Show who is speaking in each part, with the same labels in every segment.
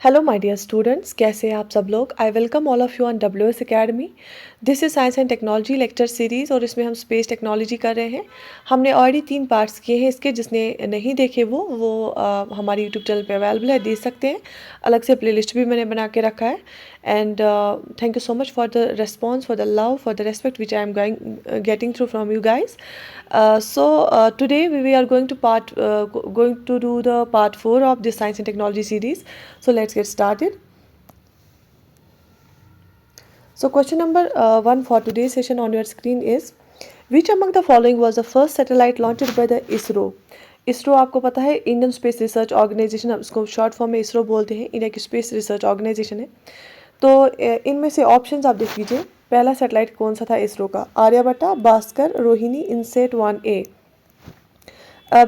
Speaker 1: Hello my dear students, कैसे हैं आप सब लोग। I welcome all of you on WS academy. This is science and technology lecture series और इसमें हम स्पेस टेक्नोलॉजी कर रहे हैं। हमने ऑलरेडी 3 पार्ट्स किए हैं इसके, जिसने नहीं देखे वो हमारे यूट्यूब चैनल पे अवेलेबल है, देख सकते हैं। अलग से प्लेलिस्ट भी मैंने बना के रखा है। And thank you so much for the response, for the love, for the respect which I am getting through from you guys. Today we are going to do the part 4 of this science and technology series. So let's get started. So question number 1 for today's session on your screen is, which among the following was the first satellite launched by the ISRO? ISRO आपको पता है Indian Space Research organisation, उसको short form में इसरो बोलते हैं, India की space Research organisation है। तो इनमें से ऑप्शंस आप देख लीजिए। पहला सैटेलाइट कौन सा था इसरो का? आर्यभट्टा, भास्कर, रोहिणी, इनसेट 1A।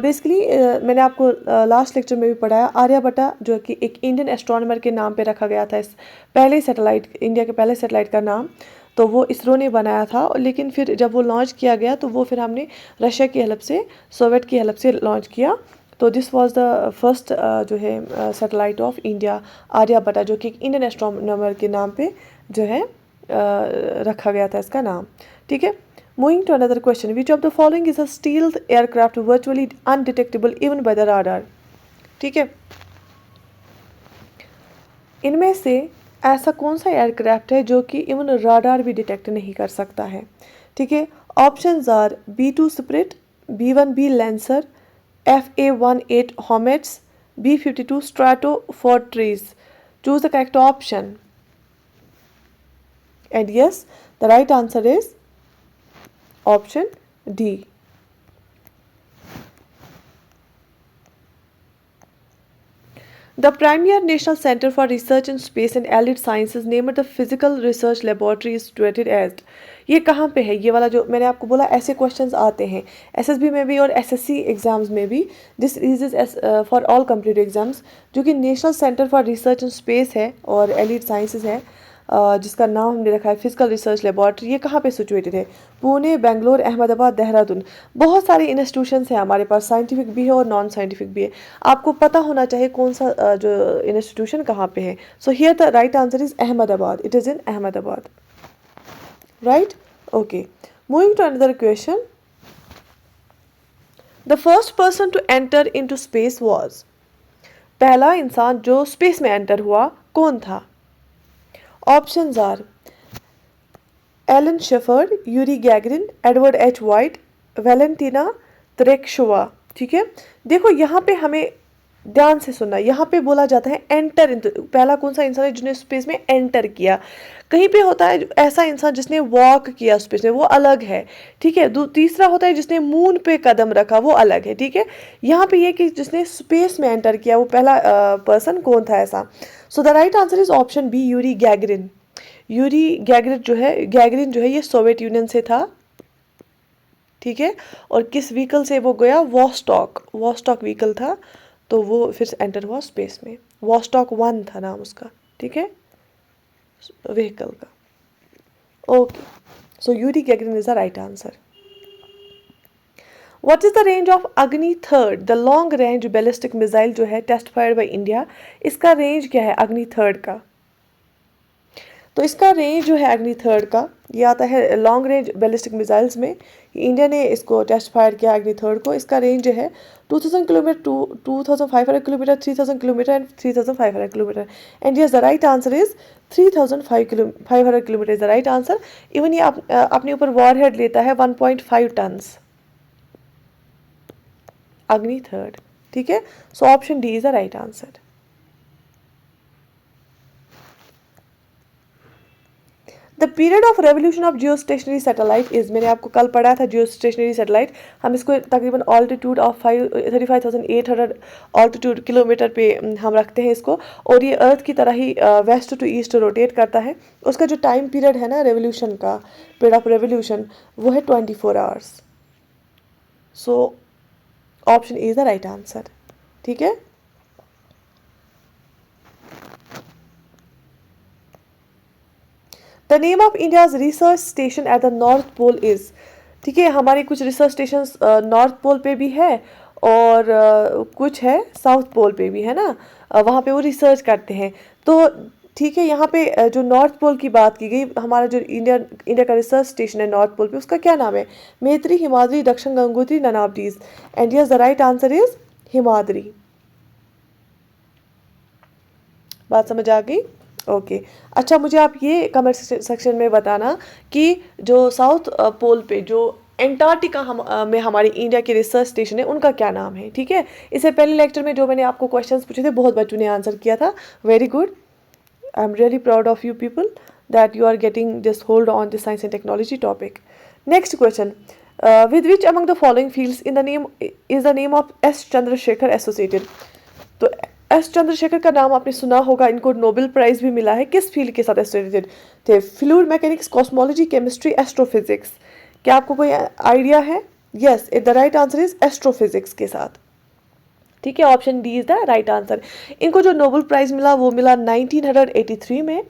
Speaker 1: बेसिकली मैंने आपको लास्ट लेक्चर में भी पढ़ाया, आर्यभट्टा जो कि एक इंडियन एस्ट्रोनॉमर के नाम पे रखा गया था, इस पहले सैटेलाइट, इंडिया के पहले सैटेलाइट का नाम, तो वो इसरो ने बनाया था। लेकिन फिर जब वो लॉन्च किया गया तो वो फिर हमने रशिया की हेल्प से, सोवियत की हेल्प से लॉन्च किया। तो दिस वाज द फर्स्ट जो है सैटेलाइट ऑफ इंडिया, आर्यभट्टा, जो कि एक इंडियन एस्ट्रोनॉमर के नाम पे जो है रखा गया था इसका नाम। ठीक है, moving to another question, which of the following is a stealth aircraft virtually undetectable even by the radar? ठीक है, इनमें से ऐसा कौन सा एयरक्राफ्ट है जो कि इवन राडार भी डिटेक्ट नहीं कर सकता है? ठीक है, options are B2 Spirit, B1B Lancer, FA-18 Hornets, B-52 Stratofortress. Choose the correct option. And yes, the right answer is option D. The Premier National Center for Research in Space and Allied Sciences named the Physical Research Laboratory is situated at. ये कहाँ पे है? ये वाला जो मैंने आपको बोला, ऐसे क्वेश्चंस आते हैं SSB में भी और SSC एग्जाम्स में भी। This is for all complete exams, जो कि national centre for research in space है और एलिड साइंसेज है, जिसका नाम हमने रखा है फिजिकल रिसर्च लेबॉर्ट्री। ये कहाँ पे सिचुएटेड है? पुणे, बेंगलोर, अहमदाबाद, देहरादून। बहुत सारे इंस्टीट्यूशंस हैं हमारे पास, साइंटिफिक भी है और नॉन साइंटिफिक भी है। आपको पता होना चाहिए कौन सा जो इंस्टीट्यूशन कहाँ पे है। So here the right answer is Ahmedabad. It is in Ahmedabad, right? Okay, moving to another question. The first person to enter into space was, पहला इंसान जो स्पेस में एंटर हुआ कौन था? Options are Alan Shepard, Yuri Gagarin, Edward H. White, Valentina Tereshkova. ठीक है, देखो यहाँ पे हमें ध्यान से सुनना, यहाँ पे बोला जाता है एंटर इन, पहला कौन सा इंसान है जिसने स्पेस में एंटर किया। कहीं पे होता है ऐसा इंसान जिसने वॉक किया स्पेस में, वो अलग है। ठीक है, तीसरा होता है जिसने मून पे कदम रखा, वो अलग है। ठीक है, यहाँ पे ये कि जिसने स्पेस में एंटर किया, वो पहला पर्सन कौन था ऐसा? So the right answer is option B, Yuri Gagarin. Yuri Gagarin जो है ये सोवियत यूनियन से था। ठीक है, और किस व्हीकल से वो गया? वॉस्टॉक व्हीकल था, तो वो फिर एंटर हुआ स्पेस में। वॉस्टॉक 1 था नाम उसका। ठीक है, व्हीकल का। Okay, so Yuri Gagarin is the right answer. What is the range of Agni third, the long range ballistic missile जो है टेस्ट फायर्ड बाय इंडिया? इसका रेंज क्या है अग्नि थर्ड का? तो इसका रेंज जो है अग्नि थर्ड का, ये आता है लॉन्ग रेंज बैलिस्टिक मिसाइल्स में। इंडिया ने इसको टेस्ट फायर किया अग्नि थर्ड को। इसका रेंज जो है 2000 kilometre, 2500 kilometre, 3000 kilometre and 3500 kilometre. And yes, the right answer is 3500 kilometre is the right answer. Even ये अपने ऊपर वॉरहेड लेता है 1.5 टन्स, अग्नि थर्ड। ठीक है, सो option D is the right answer. The period of revolution of Jio stationery satellite is, मैंने आपको कल पढ़ा था जियो स्टेशनरी सैटेलाइट। हम इसको तकरीबन ऑल्टीट्यूड ऑफ 35,800 ऑल्टीट्यूड किलोमीटर पे हम रखते हैं इसको, और ये अर्थ की तरह ही वेस्ट टू ईस्ट रोटेट करता है। उसका जो टाइम पीरियड है ना रेवोल्यूशन का, पीरियड ऑफ रेवोल्यूशन, वो है 24 hours. So option A is the right answer. ठीक है, the name of India's research station at the north pole is. ठीक है, हमारे कुछ रिसर्च स्टेशन नॉर्थ पोल पे भी है और कुछ है साउथ पोल पे भी है ना। वहाँ पे वो रिसर्च करते हैं। तो ठीक है, यहाँ पे जो नॉर्थ पोल की बात की गई, हमारा जो इंडिया का रिसर्च स्टेशन है नॉर्थ पोल पे, उसका क्या नाम है? Maitri, Himadri, Dakshin Gangotri, none of these. And yes, the right answer is Himadri. बात समझ आ गई? ओके। अच्छा, मुझे आप ये कमेंट सेक्शन में बताना कि जो साउथ पोल पे जो एंटार्क्टिका में हमारी इंडिया के रिसर्च स्टेशन है, उनका क्या नाम है? ठीक है, इससे पहले लेक्चर में जो मैंने आपको क्वेश्चंस पूछे थे, बहुत बच्चों ने आंसर किया था। Very good, I am really proud of you people that you are getting this hold on this science and technology topic. Next question, with which among the following fields in the name is the name of S Chandrasekhar associated? तो S Chandrasekhar का नाम आपने सुना होगा, इनको Nobel prize भी मिला है। किस फील्ड के साथ एसोसिएटेड थे? Fluid mechanics, cosmology, chemistry, astrophysics. क्या आपको कोई आइडिया है? Yes, the right answer is astrophysics के साथ। ठीक है, option D is the right answer. इनको जो नोबेल प्राइज मिला वो मिला 1983 में,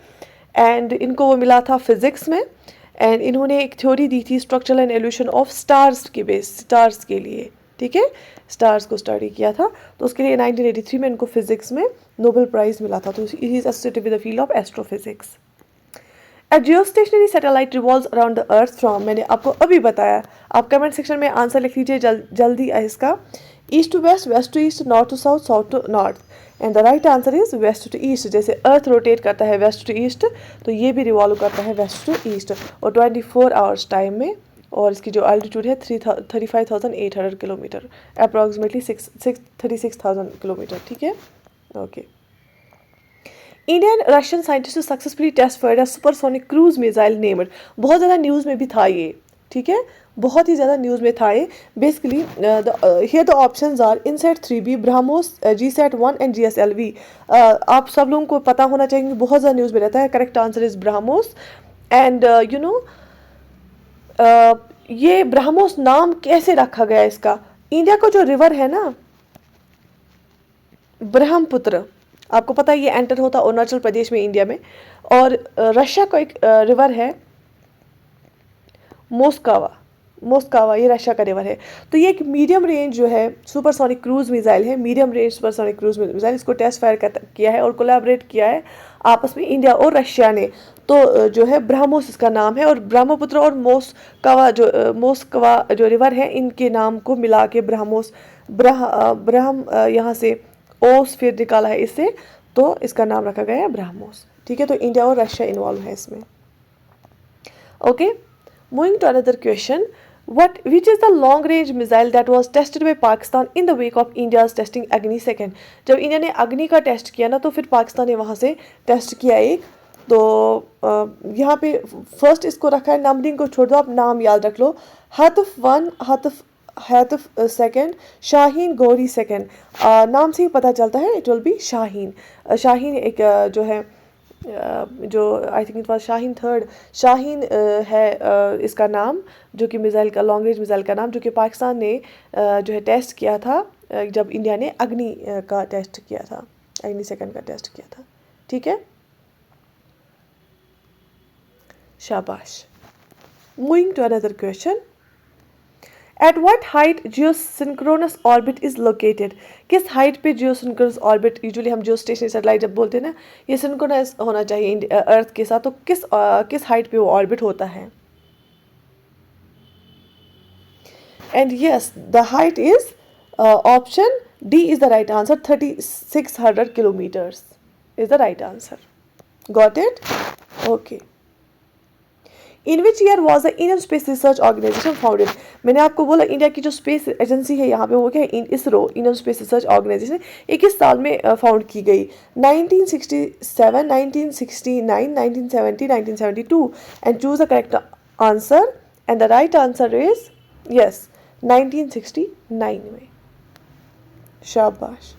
Speaker 1: एंड इनको वो मिला था फिजिक्स में। एंड इन्होंने एक थ्योरी दी थी structural and evolution of stars के बेस, स्टार्स के लिए। ठीक है, स्टार्स को स्टडी किया था, तो उसके लिए 1983 में इनको फिजिक्स में नोबेल प्राइज मिला था। तो he is associated with the field of astrophysics. A geostationary satellite revolves around the earth from, मैंने आपको अभी बताया। आप कमेंट सेक्शन में आंसर लिख लीजिए जल्दी इसका। East to west, west to east, north to south, south to north. And the right answer is west to east. जैसे अर्थ रोटेट करता है वेस्ट टू ईस्ट, तो ये भी रिवॉल्व करता है वेस्ट टू ईस्ट, और 24 आवर्स टाइम में। और इसकी जो अल्टीट्यूड है 35,800 किलोमीटर, अप्रॉक्सीमेटली 36,000 किलोमीटर। ठीक है, okay. Indian Russian scientist successfully test fired a supersonic cruise missile named. बहुत ज़्यादा न्यूज़ में भी था ये। ठीक है, बहुत ही ज़्यादा न्यूज़ में था ये। Basically here the options are INSAT 3B, BrahMos, GSAT-1 and GSLV। आप सब लोगों को पता होना चाहिए, बहुत ज़्यादा न्यूज़ में रहता है। Correct answer is BrahMos. And you know, ये ब्रह्मोस नाम कैसे रखा गया इसका? इंडिया का जो रिवर है ना ब्रह्मपुत्र, आपको पता है ये एंटर होता है अरुणाचल प्रदेश में, इंडिया में। और रशिया का एक रिवर है मोस्कावा, मोस्कावा, ये रशिया का रिवर है। तो ये एक मीडियम रेंज जो है सुपरसोनिक क्रूज मिसाइल है, medium range supersonic cruise missile. इसको टेस्ट फायर किया है और कोलैबोरेट किया है आपस में इंडिया और रशिया ने। तो जो है ब्रह्मोस इसका नाम है, और ब्रह्मपुत्र और मोस्कवा जो रिवर है, इनके नाम को मिला के ब्रह्मोस, ब्रह्म यहाँ से ओस फिर निकाला है इससे, तो इसका नाम रखा गया है ब्रह्मोस। ठीक है, तो इंडिया और रशिया इन्वॉल्व है इसमें। Okay, moving to another question, which is the long range missile that was tested by Pakistan in the wake of India's testing Agni 2? जब इंडिया ने अग्नि का टेस्ट किया ना, तो फिर पाकिस्तान ने वहाँ से टेस्ट किया एक। तो यहाँ पे फर्स्ट इसको रखा है, नंबरिंग को छोड़ दो, आप नाम याद रख लो। हतफ 1, हतफ 2, शाहीन गौरी 2। नाम से ही पता चलता है it will be Shaheen. Shaheen एक जो है जो I think it was Shaheen 3, Shaheen है इसका नाम, जो कि मिसाइल का, लॉन्ग रेंज मिसाइल का नाम, जो कि पाकिस्तान ने जो है टेस्ट किया था जब इंडिया ने अग्नि का टेस्ट किया था, अग्नि 2 का टेस्ट किया था। ठीक है, शाबाश। Moving to another question, at what height geosynchronous orbit is located? किस हाइट पे जियोसिंक्रोनस ऑर्बिट, यूजुअली हम जियो स्टेशनरी सैटेलाइट जब बोलते हैं ना, ये सिंक्रोनस होना चाहिए अर्थ के साथ, तो किस हाइट पे वो ऑर्बिट होता है? And yes, the height is option D is the right answer, 3600 kilometres is the right answer. Got it? Okay. In which year was the Indian Space Research Organisation founded? मैंने आपको बोला India की जो space agency है यहाँ पे वो क्या है, ISRO, Indian Space Research Organisation. 21 साल में फाउंड की गई, 1967, 1969, 1970, 1972। And choose the correct answer, and the right answer is yes 1969 में। शाबाश।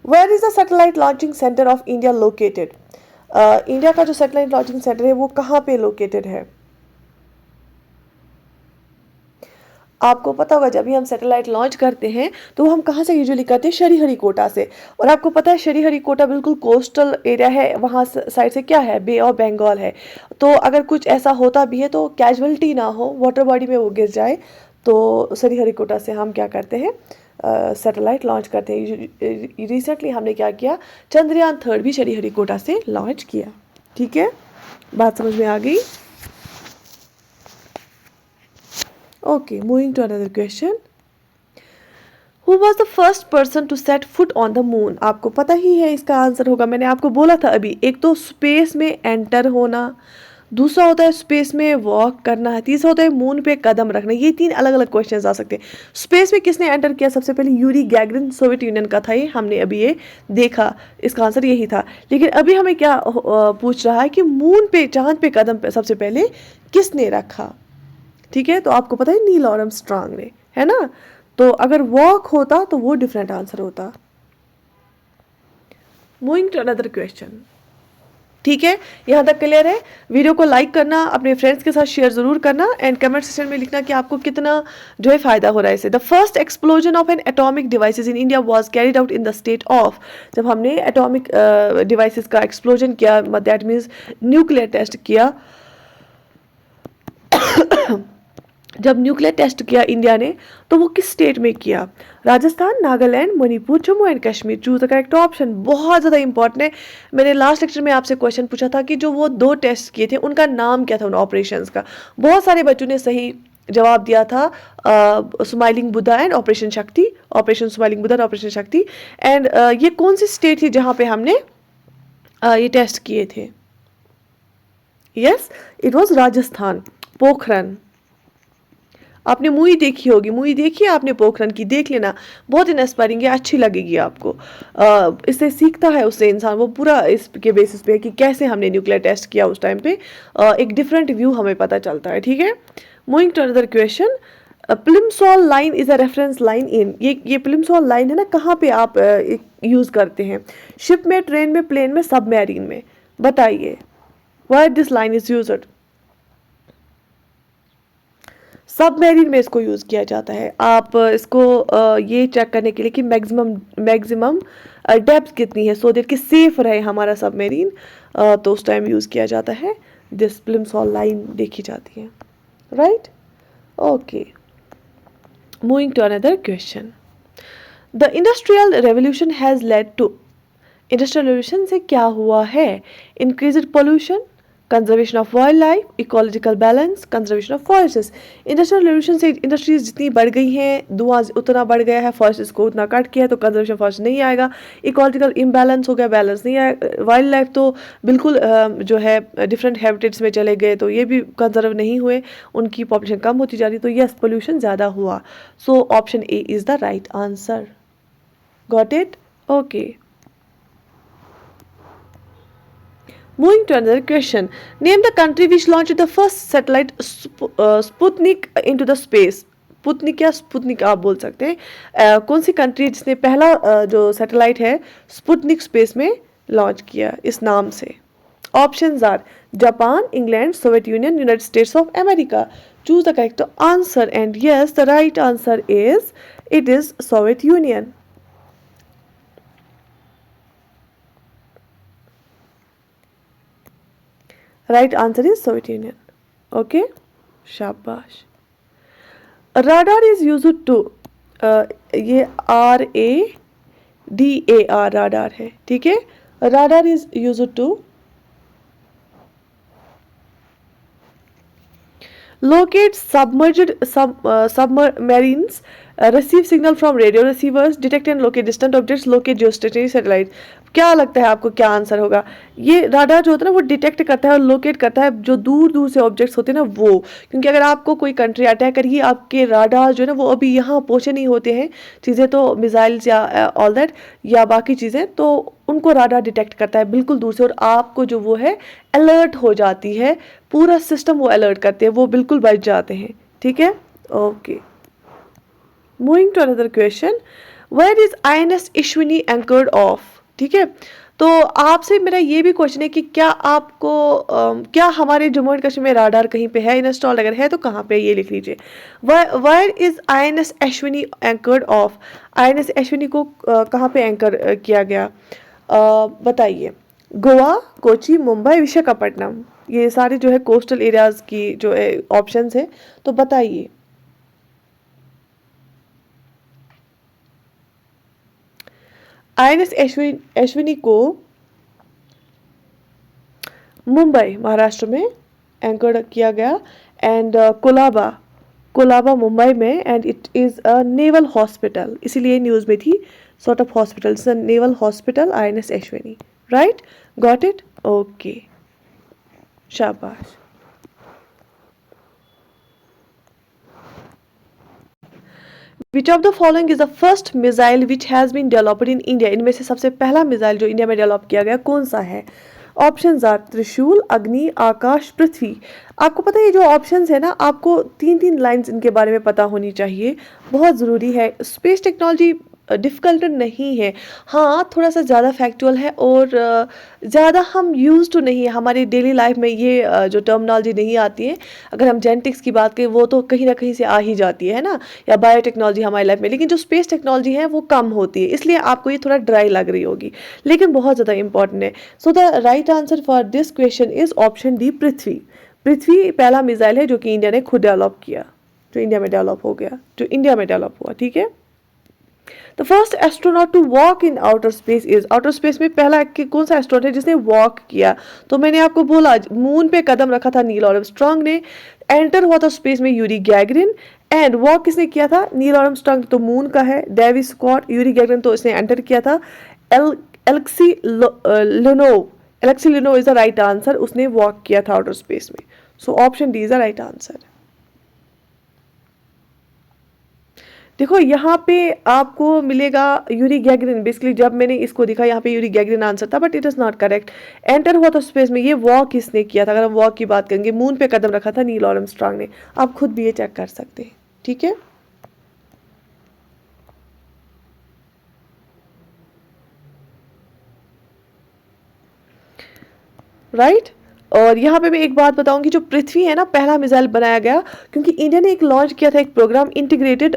Speaker 1: Where is the satellite launching centre of India located? India का जो सैटेलाइट लॉन्चिंग सेंटर है वो कहाँ पे लोकेटेड है? आपको पता होगा जब भी हम सैटेलाइट लॉन्च करते हैं तो हम कहाँ से यूजुअली करते हैं, श्रीहरिकोटा से। और आपको पता है श्रीहरिकोटा बिल्कुल कोस्टल एरिया है, वहाँ साइड से क्या है, बे ऑफ बंगाल है। तो अगर कुछ ऐसा होता भी है तो कैजुअलिटी ना हो, वाटर बॉडी में वो गिर जाए, तो श्रीहरिकोटा से हम क्या करते हैं, सैटेलाइट लॉन्च करते हैं। रिसेंटली हमने क्या किया, चंद्रयान 3 भी श्रीहरिकोटा से लॉन्च किया। ठीक है, बात समझ में आ गई? Okay, moving to another question. Who was the first person to set foot on the moon? आपको पता ही है इसका आंसर होगा, मैंने आपको बोला था अभी। एक तो स्पेस में एंटर होना, दूसरा होता है स्पेस में वॉक करना, तीसरा होता है मून पे कदम रखना। ये 3 अलग अलग क्वेश्चन आ सकते हैं। स्पेस में किसने एंटर किया? सबसे पहले यूरी गैगरिन, सोवियत यूनियन का था ये, हमने अभी ये देखा, इसका आंसर यही था। लेकिन अभी हमें क्या पूछ रहा है कि मून पे, चांद पे कदम पे सबसे पहले किसने रखा? ठीक है, तो आपको पता है नील आर्मस्ट्रांग ने, है ना? तो अगर वॉक होता तो वो डिफरेंट आंसर होता। Moving to another question. ठीक है, यहाँ तक क्लियर है? वीडियो को लाइक करना, अपने फ्रेंड्स के साथ शेयर जरूर करना, एंड कमेंट सेक्शन में लिखना कि आपको कितना जो है फायदा हो रहा है इससे। The first explosion of N atomic devices in India was carried out in the state of. जब हमने एटॉमिक डिवाइसेस का एक्सप्लोजन किया, दैट मीन्स न्यूक्लियर टेस्ट किया, जब न्यूक्लियर टेस्ट किया इंडिया ने, तो वो किस स्टेट में किया? Rajasthan, Nagaland, Manipur, Jammu and Kashmir. Choose the correct option. बहुत ज़्यादा इंपॉर्टेंट है। मैंने लास्ट लेक्चर में आपसे क्वेश्चन पूछा था कि जो वो 2 टेस्ट किए थे उनका नाम क्या था उन ऑपरेशंस का। बहुत सारे बच्चों ने सही जवाब दिया था, स्माइलिंग बुद्धा एंड ऑपरेशन शक्ति, ऑपरेशन स्माइलिंग बुद्धा, ऑपरेशन शक्ति। एंड ये कौन सी स्टेट थी जहाँ पे हमने ये टेस्ट किए थे? Yes, it was Rajasthan, Pokhran. आपने मूवी देखी होगी, मूवी देखी है आपने पोखरन की? देख लेना, बहुत इंस्पायरिंग है, अच्छी लगेगी आपको। इससे सीखता है उससे इंसान, वो पूरा इसके बेसिस पे है कि कैसे हमने न्यूक्लियर टेस्ट किया उस टाइम पे, एक डिफरेंट व्यू हमें पता चलता है। ठीक है, moving to another question. Plimsoll line is a reference line in. ये प्लिमसॉल लाइन है ना, कहाँ पे आप यूज करते हैं? शिप में, ट्रेन में, प्लेन में, सबमरीन में? बताइए, why this line is used? Submarine में इसको यूज़ किया जाता है। आप इसको ये चेक करने के लिए कि मैक्सिमम डेप्थ कितनी है, सो दैट कि सेफ रहे हमारा सबमेरीन, तो उस टाइम यूज़ किया जाता है। दिस प्लिमसॉल लाइन देखी जाती है, right? Okay, moving to another question. The industrial revolution has led to. Industrial revolution से क्या हुआ है? Increased pollution, conservation of wild life, ecological balance, conservation of forests. Industrial revolution से इंडस्ट्रीज जितनी बढ़ गई हैं, धुआं उतना बढ़ गया है, फॉरेस्ट को उतना कट किया है, तो कंजर्वेशन फॉरेस्ट नहीं आएगा। इकोलॉजिकल इम्बैलेंस हो गया, बैलेंस नहीं आएगा। वाइल्ड लाइफ तो बिल्कुल जो है डिफरेंट हैबिटेट्स में चले गए, तो ये भी कंजर्व नहीं हुए, उनकी पॉपुलेशन कम होती जा रही, तो यस, पोल्यूशन ज़्यादा हुआ। सो option A is the right answer. Got it? Okay, moving to another question. Name the country which launched the first satellite Sputnik into the space. Sputnik या स्पुतनिक आप बोल सकते हैं। कौन सी कंट्री जिसने पहला जो सैटेलाइट है स्पुतनिक स्पेस में लॉन्च किया इस नाम से? Options are Japan, England, Soviet Union, United States of America. Choose the correct answer, and yes, the right answer is, it is Soviet Union. Right answer is Soviet Union. Okay, शाबाश। Radar is use to, ये RADAR radar है, ठीक है। Radar is use to locate submarines, receive signal from radio receivers, detect and locate distant objects, locate geostationary satellite। क्या लगता है आपको क्या आंसर होगा? ये राडार जो होता है ना, वो डिटेक्ट करता है और लोकेट करता है जो दूर दूर से ऑब्जेक्ट्स होते हैं ना वो। क्योंकि अगर आपको कोई कंट्री अटैक करेगी, आपके राडार जो है ना वो अभी यहाँ पहुँचे नहीं होते हैं, चीज़ें तो मिसाइल्स या ऑल दैट या बाकी चीज़ें, तो उनको राडार डिटेक्ट करता है बिल्कुल दूर से, और आपको जो वो है अलर्ट हो जाती है, पूरा सिस्टम वो अलर्ट करते हैं, वो बिल्कुल बच जाते हैं, ठीक है। Okay, moving to another question. Where is INS Ashwini anchored off? ठीक है, तो आपसे मेरा ये भी क्वेश्चन है कि क्या आपको क्या हमारे जम्मू एंड कश्मीर में राडार कहीं पे है इंस्टॉल? अगर है तो कहाँ पे, ये लिख लीजिए। Where is INS Ashwini anchored off? INS Ashwini को कहाँ पे एंकर किया गया, बताइए। गोवा, कोची, मुंबई, विशाखापट्टनम, ये सारे जो है कोस्टल एरियाज की जो है ऑप्शंस है, तो बताइए। INS अश्विनी को मुंबई महाराष्ट्र में एंकर किया गया, एंड कोलाबा मुंबई में, and it is a naval hospital, इसीलिए न्यूज़ में थी, sort of hospital, it's a naval hospital INS Ashwini, right, got it, okay, शाबाश। Which of the following is the first missile which has been developed in India, इनमें से सबसे पहला missile जो India में डेवलप किया गया कौन सा है? ऑप्शंस आर त्रिशूल, अग्नि, आकाश, पृथ्वी। आपको पता है ये जो ऑप्शंस है ना, आपको 3-3 लाइंस इनके बारे में पता होनी चाहिए, बहुत ज़रूरी है। स्पेस टेक्नोलॉजी डिफ़िकल्ट नहीं है, हाँ थोड़ा सा ज़्यादा फैक्चुअल है, और ज़्यादा हम यूज़ टू नहीं है, हमारी डेली लाइफ में ये जो टर्मिनोलॉजी नहीं आती है। अगर हम जेनेटिक्स की बात करें वो तो कहीं ना कहीं से आ ही जाती है ना, या बायोटेक्नोलॉजी हमारी लाइफ में, लेकिन जो स्पेस टेक्नोलॉजी है वो कम होती है, इसलिए आपको ये थोड़ा ड्राई लग रही होगी, लेकिन बहुत ज़्यादा इंपॉर्टेंट है। So the right answer for this question is option D, Prithvi. Prithvi पहला मिसाइल है जो कि इंडिया ने खुद डेवलप किया, जो इंडिया में डेवलप हो गया, जो इंडिया में डेवलप हुआ, ठीक है। The first astronaut to walk in outer space is, outer space में पहला कौन सा एस्ट्रोनॉट है जिसने वॉक किया? तो मैंने आपको बोला मून पे कदम रखा था नील आर्मस्ट्रांग ने, एंटर हुआ था स्पेस में यूरी गैगरिन, एंड वॉक किसने किया था? नील आर्मस्ट्रांग तो मून का है, डेविस स्कॉट, यूरी गैगरिन तो इसने एंटर किया था, Alexei Leonov is the right answer, उसने वॉक किया था आउटर स्पेस में। So option D is the right answer. देखो यहाँ पे आपको मिलेगा यूरी गैगरिन, बेसिकली जब मैंने इसको देखा यहाँ पे यूरी गैगरिन आंसर था, but it is not correct. Enter हुआ था स्पेस में, ये वॉक किसने किया था? अगर हम वॉक की बात करेंगे, मून पे कदम रखा था नील आर्मस्ट्रांग ने, आप खुद भी ये चेक कर सकते हैं, ठीक है। राइट और यहाँ पे मैं एक बात बताऊंगी, जो पृथ्वी है ना, पहला मिसाइल बनाया गया क्योंकि इंडिया ने एक लॉन्च किया था एक programme, integrated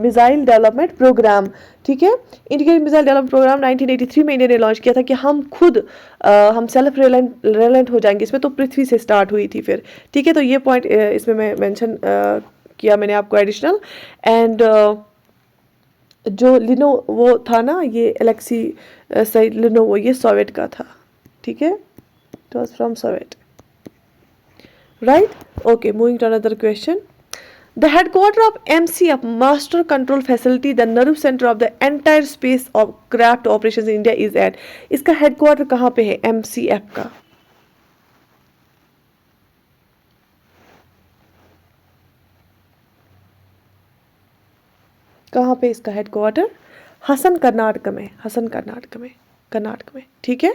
Speaker 1: missile development programme, ठीक है। इंटीग्रेटेड मिसाइल डेवलपमेंट प्रोग्राम 1983 में इंडिया ने लॉन्च किया था कि हम खुद हम सेल्फ रिलायंट हो जाएंगे इसमें, तो पृथ्वी से स्टार्ट हुई थी फिर, ठीक है। तो ये पॉइंट इसमें मैं मेंशन किया मैंने आपको एडिशनल। एंड जो लिनो वो था ना, ये एलेक्सी सही लिनो, वो ये सोवियत का था, ठीक है। It was from Soviet. Right? Okay, moving to another question. The headquarters of MCF, Master Control Facility, the nerve center of the entire space of craft operations in India is at. इसका headquarter कहाँ पे है? MCF का। कहाँ पे इसका headquarter? Hasan Karnataka में, हसन कर्नाटक में, ठीक है।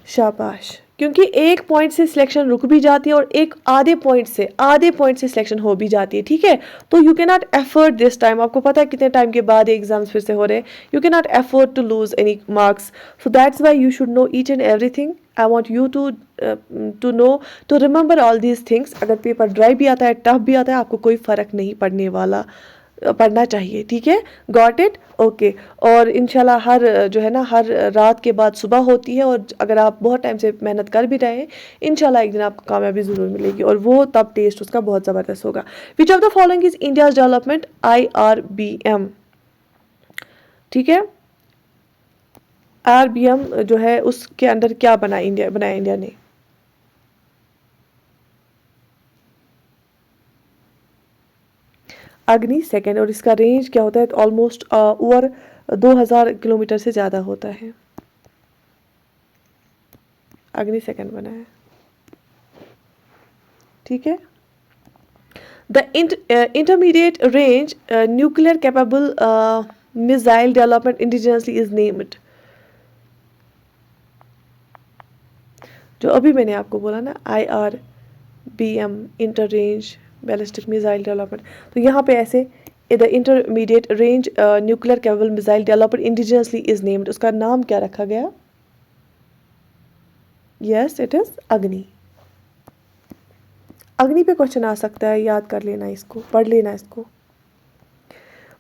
Speaker 1: शाबाश, क्योंकि एक पॉइंट से सिलेक्शन रुक भी जाती है और एक आधे पॉइंट से सिलेक्शन हो भी जाती है, ठीक है। तो you can not effort this time, आपको पता है कितने टाइम के बाद एग्जाम्स फिर से हो रहे हैं, you can not effort to lose any marks, so that's why you should know each and everything. I want you to know, to remember all these things. अगर पेपर ड्राई भी आता है, टफ भी आता है, आपको कोई फ़र्क नहीं पड़ने वाला, पढ़ना चाहिए, ठीक है। Got it, okay. और इंशाल्लाह हर जो है ना, हर रात के बाद सुबह होती है, और अगर आप बहुत टाइम से मेहनत कर भी रहे हैं, इंशाल्लाह एक दिन आपको कामयाबी ज़रूर मिलेगी, और वो तब टेस्ट उसका बहुत ज़बरदस्त होगा। विच of the following is India's development IRBM, ठीक है। IRBM जो है उसके अंदर क्या बनाया इंडिया ने? अग्नि सेकेंड, और इसका रेंज क्या होता है? ऑलमोस्ट ओवर 2000 किलोमीटर से ज़्यादा होता है। अग्नि सेकेंड बना है, ठीक है। The intermediate range nuclear capable missile development indigenously is named, जो अभी मैंने आपको बोला ना, IRBM, inter range ballistic missile development. तो यहाँ पे ऐसे the intermediate range nuclear capable missile development indigenously is named, उसका नाम क्या रखा गया? यस, इट इज अग्नि। अग्नि पे क्वेश्चन आ सकता है, याद कर लेना इसको, पढ़ लेना इसको।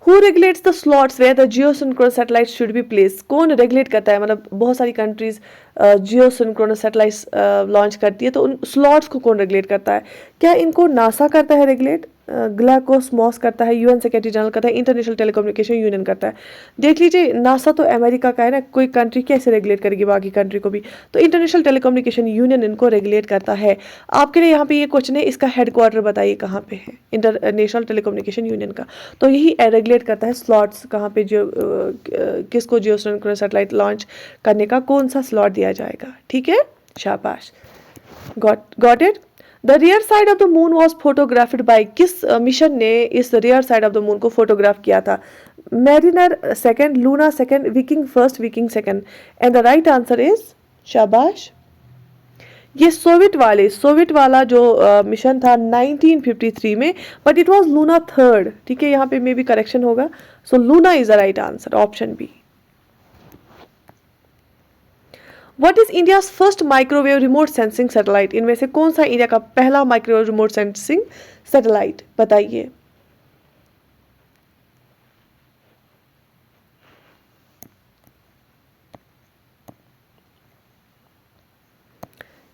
Speaker 1: Who regulates the slots where the geosynchronous satellites should be placed? कौन रेगुलेट करता है? मतलब बहुत सारी कंट्रीज जियोसिंक्रोनस सैटेलाइट्स लॉन्च करती है, तो उन स्लॉट्स को कौन रेगुलेट करता है क्या इनको नासा करता है रेगुलेट, ग्लाकोस्मॉस करता है, यूएन सेक्रेटरी जनरल करता है, इंटरनेशनल टेलीकम्युनिकेशन यूनियन करता है। देख लीजिए नासा तो अमेरिका का है ना, कोई कंट्री कैसे रेगुलेट करेगी बाकी कंट्री को भी, तो इंटरनेशनल टेलीकम्युनिकेशन यूनियन इनको रेगुलेट करता है। आपके लिए यहाँ पे ये क्वेश्चन है, इसका हेडक्वार्टर बताइए कहाँ पे है इंटरनेशनल टेलीकम्युनिकेशन यूनियन का। तो यही रेगुलेट करता है स्लॉट्स कहाँ पे, जो किसको जियोस्फेरिकल सैटेलाइट लॉन्च करने का कौन सा स्लॉट दिया जाएगा। ठीक है, शाबाश, got it. The rear side of the moon was photographed by, किस मिशन ने इस rear side of the moon को फोटोग्राफ किया था? Mariner second, Luna second, Viking first, Viking second. And the right answer is, शाबाश, ये Soviet वाला जो मिशन था 1953 में, but it was Luna third. ठीक है, यहाँ पे मे बी करेक्शन होगा, so Luna is the right answer, option B. What is India first microwave remote sensing satellite? इनमें से कौन सा इंडिया का पहला माइक्रोवेव रिमोट सेंसिंग सैटेलाइट, बताइए।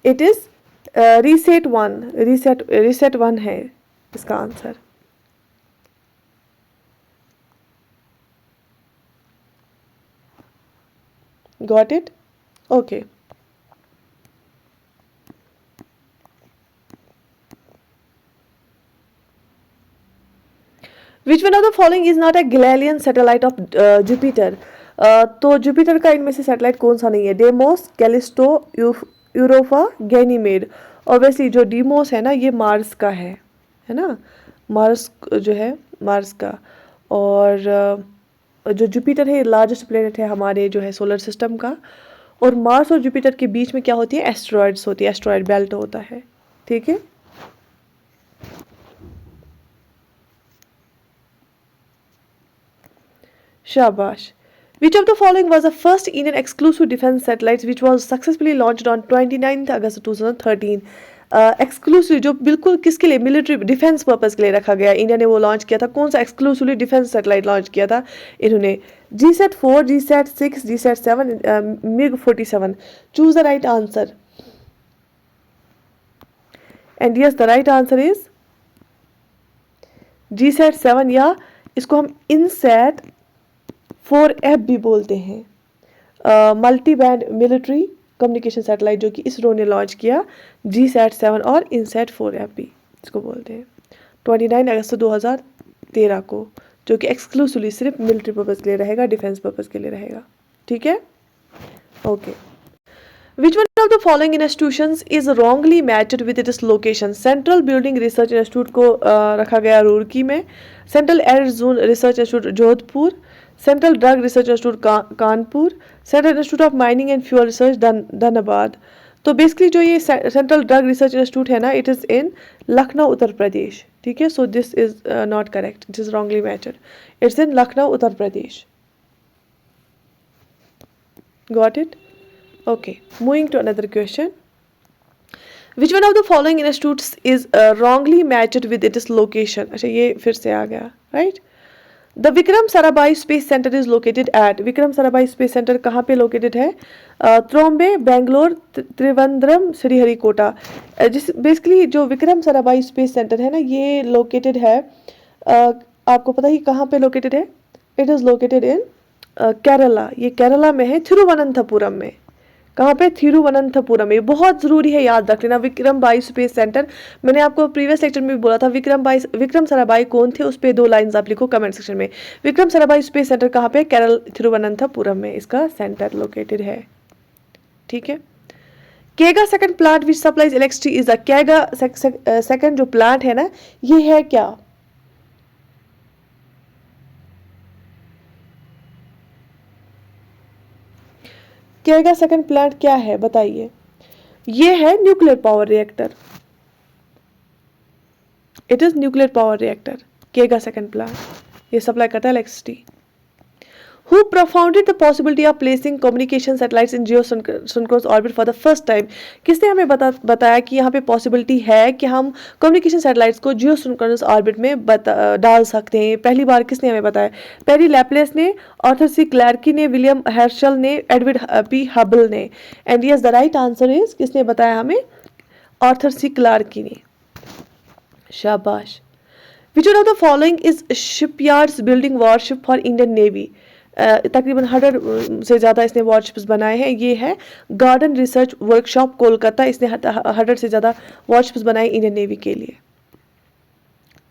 Speaker 1: It is RISAT one, RISAT one है इसका आंसर। Got it, okay. Which one of the following is not a Galilean satellite of Jupiter? तो जुपिटर का इनमें से सैटेलाइट कौन सा नहीं है? Deimos, Callisto, Europa, Ganymede. Obviously जो डीमोस है ना, ये मार्स का है ना, मार्स जो है मार्स का। और जो जुपिटर है लार्जेस्ट प्लेनेट है हमारे जो है सोलर सिस्टम का। और मार्स और जुपिटर के बीच में क्या होती है? एस्ट्रॉयड्स होती है, एस्ट्रॉयड बेल्ट होता है। ठीक है, शाबाश। Which of the following was the first Indian exclusive defense satellites which was successfully launched on 29th August 2013? Exclusive जो बिल्कुल किसके लिए? मिलिट्री डिफेंस पर्पस के लिए रखा गया, इंडिया ने वो लॉन्च किया था। कौन सा एक्सक्लूसिवली डिफेंस सैटेलाइट लॉन्च किया था इन्होंने? GSAT-4, GSAT-6, GSAT-7, MiG-47। Choose the right answer. And yes, the right answer is GSAT-7, या इसको हम इनसैट 4F भी बोलते हैं। Multi band military communication satellite जो कि इसरो ने लॉन्च किया, GSAT-7 और इनसैट 4F भी इसको बोलते हैं। 29 अगस्त 2013 को, जो कि एक्सक्लूसिवली सिर्फ मिलिट्री पर्पज़ के लिए रहेगा, डिफेंस पर्पज़ के लिए रहेगा। ठीक है, okay. Which one of the following institutions is wrongly matched with its location? Central building research institute को रखा गया रुड़की में, central air zone research institute Jodhpur, central drug research institute Kanpur, central institute of mining and fuel research Dhanbad. तो basically जो ये central drug research institute है ना, it is इन लखनऊ उत्तर प्रदेश। ठीक है, so this is not correct, it is wrongly matched, it's in Lucknow Uttar Pradesh. Got it, okay, moving to another question. Which one of the following institutes is wrongly matched with its location? अच्छा, ये फिर से आ गया, right? The Vikram Sarabhai Space Center is located at, Vikram Sarabhai space centre कहाँ पे located है? त्रोम्बे, बेंगलोर, त्रिवेंद्रम, श्रीहरिकोटा। जिस basically जो विक्रम साराभाई स्पेस सेंटर है ना, ये लोकेटेड है, आपको पता ही कहाँ पे लोकेटेड है? It is located in Kerala. ये केरला में है, थिरुवनंतपुरम में। कहाँ पे? थिरुवनंतपुरम में। बहुत ज़रूरी है याद रख लेना, विक्रम भाई स्पेस सेंटर। मैंने आपको प्रीवियस लेक्चर में भी बोला था विक्रम साराभाई कौन थे, उस पर 2 लाइन्स आप लिखो कमेंट सेक्शन में। विक्रम साराभाई स्पेस सेंटर कहाँ पे? केरल, थिरुवनंतपुरम में इसका सेंटर लोकेटेड है। ठीक है, केगा second plant which supplies electricity is the, केगा सेकंड जो प्लांट है ना, ये है क्या? केगा सेकंड प्लांट क्या है, बताइए। ये है nuclear power reactor, it is nuclear power reactor, केगा सेकंड प्लांट, ये सप्लाई करता है electricity. Who propounded the possibility of placing communication satellites in geosynchronous orbit for the first time? किसने हमें बताया कि यहाँ पे पॉसिबिलिटी है कि हम कम्युनिकेशन सैटेलाइट्स को जियोसिंक्रोनस ऑर्बिट में डाल सकते हैं? पहली बार किसने हमें बताया? पेरी लैप्लेस ने, आर्थर सी क्लैर्की ने, विलियम हर्शल ने, एडविन पी हबल ने। And yes, the right answer is, किसने बताया हमें? आर्थर सी क्लार्की ने। शाबाश। विच one of the following is shipyards building worship for Indian navy? तकरीबन 100 से ज़्यादा इसने वॉरशिप्स बनाए हैं। ये है गार्डन रिसर्च वर्कशॉप कोलकाता, इसने 100 से ज़्यादा वॉरशिप्स बनाए इंडियन नेवी के लिए।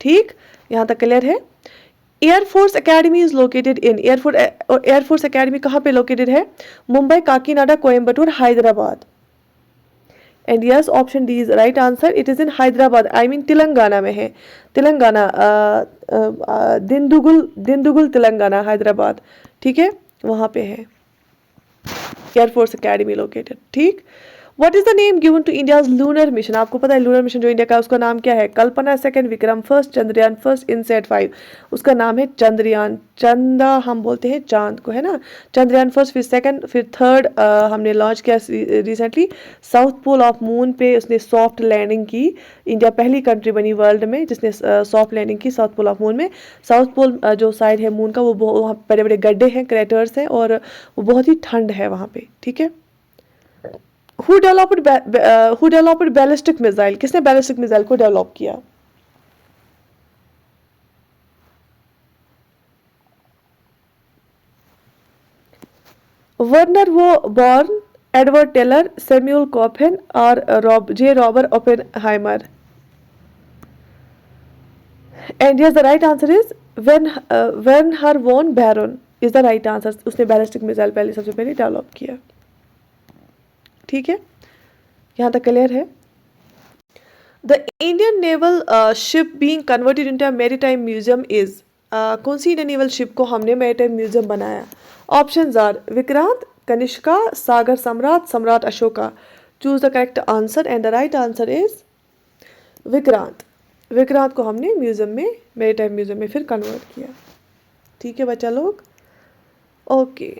Speaker 1: ठीक, यहाँ तक क्लियर है। Air force academy is located in, air force academy कहाँ पे लोकेटेड है? Mumbai, Kakinada, Coimbatore, Hyderabad. And yes, option D is right answer, it is in Hyderabad, I mean Telangana में है। तेलंगाना, दिंदुगुल तेलंगाना, हैदराबाद। ठीक है, वहाँ पे है एयरफोर्स अकेडमी लोकेटेड। ठीक। What is the name given to India's lunar mission? आपको पता है लूनर मिशन जो इंडिया का, उसका नाम क्या है? Kalpana second, Vikram first, Chandrayaan first, INSAT 5। उसका नाम है चंद्रयान। चंदा हम बोलते हैं चांद को, है ना। चंद्रयान फर्स्ट, फिर सेकंड, फिर थर्ड हमने लॉन्च किया recently south pole of moon पे, उसने सॉफ्ट लैंडिंग की। इंडिया पहली कंट्री बनी वर्ल्ड में जिसने सॉफ्ट लैंडिंग की साउथ पोल ऑफ मून में। साउथ पोल जो साइड है मून का, वो वहाँ बड़े बड़े गड्ढे हैं, क्रेटर्स हैं, और वो बहुत ही ठंड है वहाँ पे। ठीक है। Who developed ballistic missile? किसने बैलिस्टिक मिसाइल को डेवलप किया? Wernher von Braun, Edward Teller, Samuel Coffin और Robert Oppenheimer. And yes, the right answer is Wernher von Braun is the right answer. उसने बैलिस्टिक मिसाइल पहले सबसे पहले develop किया। ठीक है, यहाँ तक क्लियर है। The Indian naval ship being converted into a maritime museum is, कौन सी इंडियन नेवल शिप को हमने मैरीटाइम म्यूजियम बनाया? ऑप्शंस आर विक्रांत, कनिष्का, सागर सम्राट, सम्राट Ashoka. Choose the correct answer and the right answer is Vikrant. Vikrant को हमने म्यूजियम में, मैरीटाइम म्यूजियम में फिर कन्वर्ट किया। ठीक है बच्चा लोग, okay.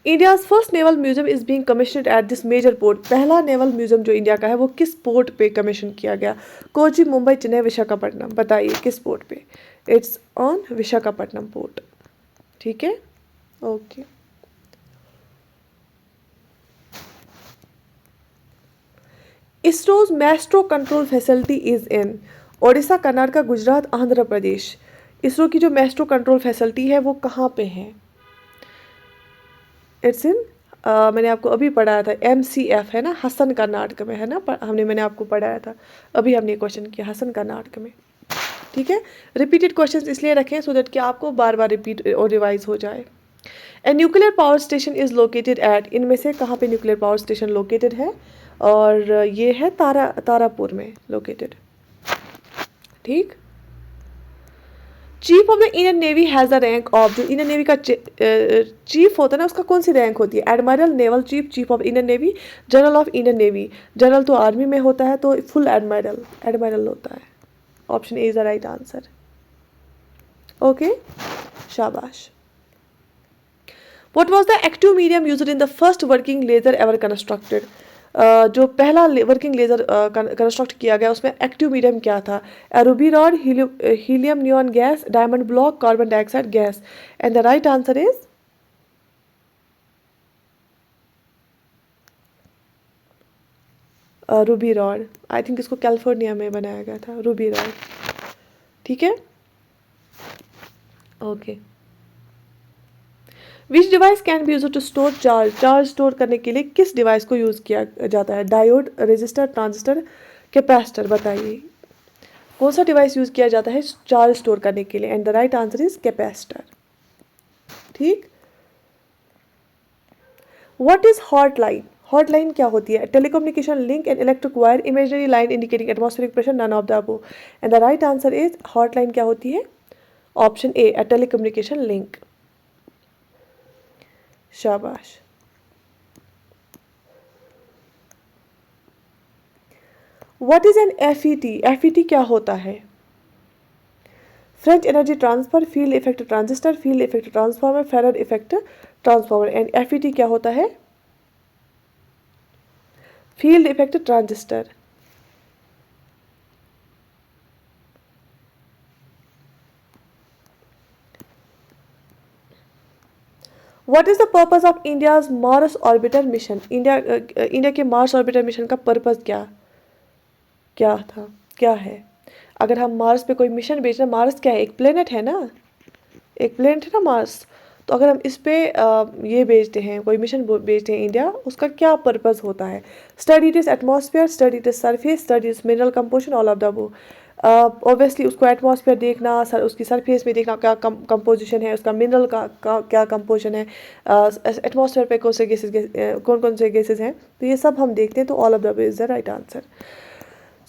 Speaker 1: India's first naval museum is being commissioned at this major port. पहला नेवल म्यूजियम जो इंडिया का है वो किस पोर्ट पे कमीशन किया गया? कोची, मुंबई, चेन्नई, विशाखापट्टनम। बताइए किस पोर्ट पे? It's on Visakhapatnam port. ठीक है, okay. ISRO's maestro control facility is in Odisha, Karnataka, Gujarat, Andhra Pradesh. ISRO की जो मैस्ट्रो कंट्रोल फैसिलिटी है वो कहाँ पे है? इट्स इन, मैंने आपको अभी पढ़ाया था, MCF है ना, हसन कर्नाटक में है ना। मैंने आपको पढ़ाया था, अभी हमने क्वेश्चन किया हसन कर्नाटक में। ठीक है, रिपीटेड क्वेश्चन इसलिए रखें सो दैट कि आपको बार बार रिपीट और रिवाइज हो जाए। A nuclear power station is located at, इनमें से कहाँ पे न्यूक्लियर पावर स्टेशन लोकेटेड है? और ये है तारापुर में लोकेटेड। ठीक। Chief of the Indian navy has the rank of, जो इंडियन नेवी का चीफ होता है ना, उसका कौन सी रैंक होती है? Admiral, naval chief, chief of Indian navy, general of Indian navy. General तो आर्मी में होता है, तो फुल एडमिरल होता है। Option A is the right answer. Okay, शाबाश। What was the active medium used in the first working laser ever constructed? जो पहला वर्किंग लेजर कंस्ट्रक्ट किया गया उसमें एक्टिव मीडियम क्या था? Ruby rod, helium neon gas, diamond block, carbon dioxide gas. And the right answer is ruby rod. I think इसको California में बनाया गया था, रूबी रॉड। ठीक है, okay. Which device can be use to store charge? Charge store करने के लिए किस डिवाइस को यूज़ किया जाता है? Diode, resistor, transistor, capacitor. बताइए कौन सा डिवाइस यूज़ किया जाता है चार्ज स्टोर करने के लिए? And the right answer is capacitor. ठीक। What is hotline? हॉटलाइन क्या होती है? Telecommunication link, and electric wire, imaginary line indicating atmospheric pressure, none of the above. And the right answer is hotline क्या होती है? Option A, a telecommunication link. शाबाश। What is an FET? FET क्या होता है? French energy transfer, field effect transistor, field effect transformer, farad effect transformer. And FET क्या होता है? Field effect transistor. What is the purpose of India's Mars orbiter mission? India के Mars orbiter mission का purpose क्या? क्या था, क्या है। अगर हम मार्स पे कोई मिशन भेज रहे हैं, मार्स क्या है, एक प्लेनेट है ना, एक प्लेनेट है ना मार्स। तो अगर हम इस पे ये भेजते हैं, कोई मिशन भेजते हैं इंडिया, उसका क्या पर्पस होता है। Study this atmosphere, study this surface, study this mineral composition, all of the वो। ऑब्वियसली उसको एटमॉस्फेयर देखना, उसकी सरफेस में देखना क्या कंपोजिशन है, उसका मिनरल का क्या कंपोजिशन है, एटमॉस्फेयर पे कौन से गैसेज, कौन कौन से गैसेज हैं, तो ये सब हम देखते हैं। तो all of the is the right answer.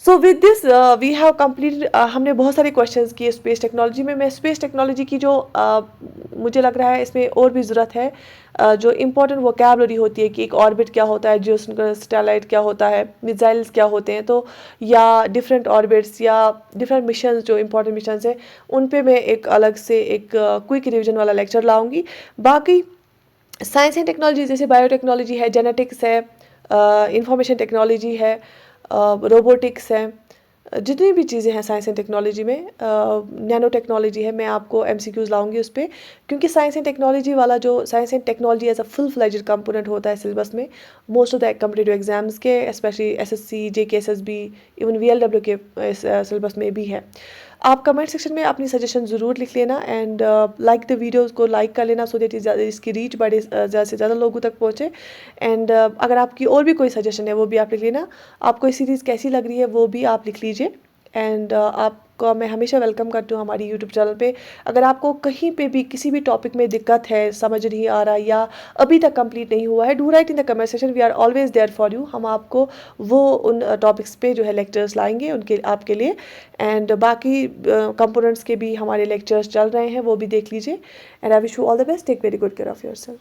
Speaker 1: So with this we have completed, हमने बहुत सारे क्वेश्चंस किए स्पेस टेक्नोलॉजी में। मैं स्पेस टेक्नोलॉजी की जो मुझे लग रहा है इसमें और भी ज़रूरत है, जो इम्पोर्टेंट वोकैबुलरी होती है कि एक ऑर्बिट क्या होता है, जियोसिंक्रोनस सैटेलाइट क्या होता है, मिसाइल्स क्या होते हैं, तो या डिफरेंट ऑर्बिट्स या डिफरेंट मिशन, जो इम्पोर्टेंट मिशन है उन पे मैं एक अलग से एक क्विक रिविजन वाला लेक्चर लाऊंगी। बाकी साइंस एंड टेक्नोलॉजी जैसे बायोटेक्नोलॉजी है, जेनेटिक्स है, इंफॉर्मेशन टेक्नोलॉजी है, रोबोटिक्स है, जितनी भी चीज़ें हैं साइंस एंड टेक्नोलॉजी में, नैनो टेक्नोलॉजी है, मैं आपको एमसीक्यूज़ लाऊंगी उस पर। क्योंकि साइंस एंड टेक्नोलॉजी वाला जो science and technology as a full fledged component होता है सिलेबस में, most of the competitive exams के, especially SSC, JKSSB, even VLW के सिलेबस में भी है। आप कमेंट सेक्शन में अपनी सजेशन ज़रूर लिख लेना, एंड लाइक द वीडियोज़ को लाइक कर लेना, सो दैट इसकी रीच बढ़े, ज़्यादा से ज़्यादा लोगों तक पहुँचे। एंड अगर आपकी और भी कोई सजेशन है वो भी आप लिख लेना, आपको ये सीरीज़ कैसी लग रही है वो भी आप लिख लीजिए। एंड आपको मैं हमेशा वेलकम करती हूँ हमारी यूट्यूब चैनल पे। अगर आपको कहीं पे भी किसी भी टॉपिक में दिक्कत है, समझ नहीं आ रहा या अभी तक कंप्लीट नहीं हुआ है, do write in the comment section, we are always there for you. हम आपको वो उन टॉपिक्स पे जो है लेक्चर्स लाएंगे उनके आपके लिए। एंड बाकी कंपोनेंट्स के भी हमारे लेक्चर्स चल रहे हैं, वो भी देख लीजिए। And I wish you all the best, take very good care of your self.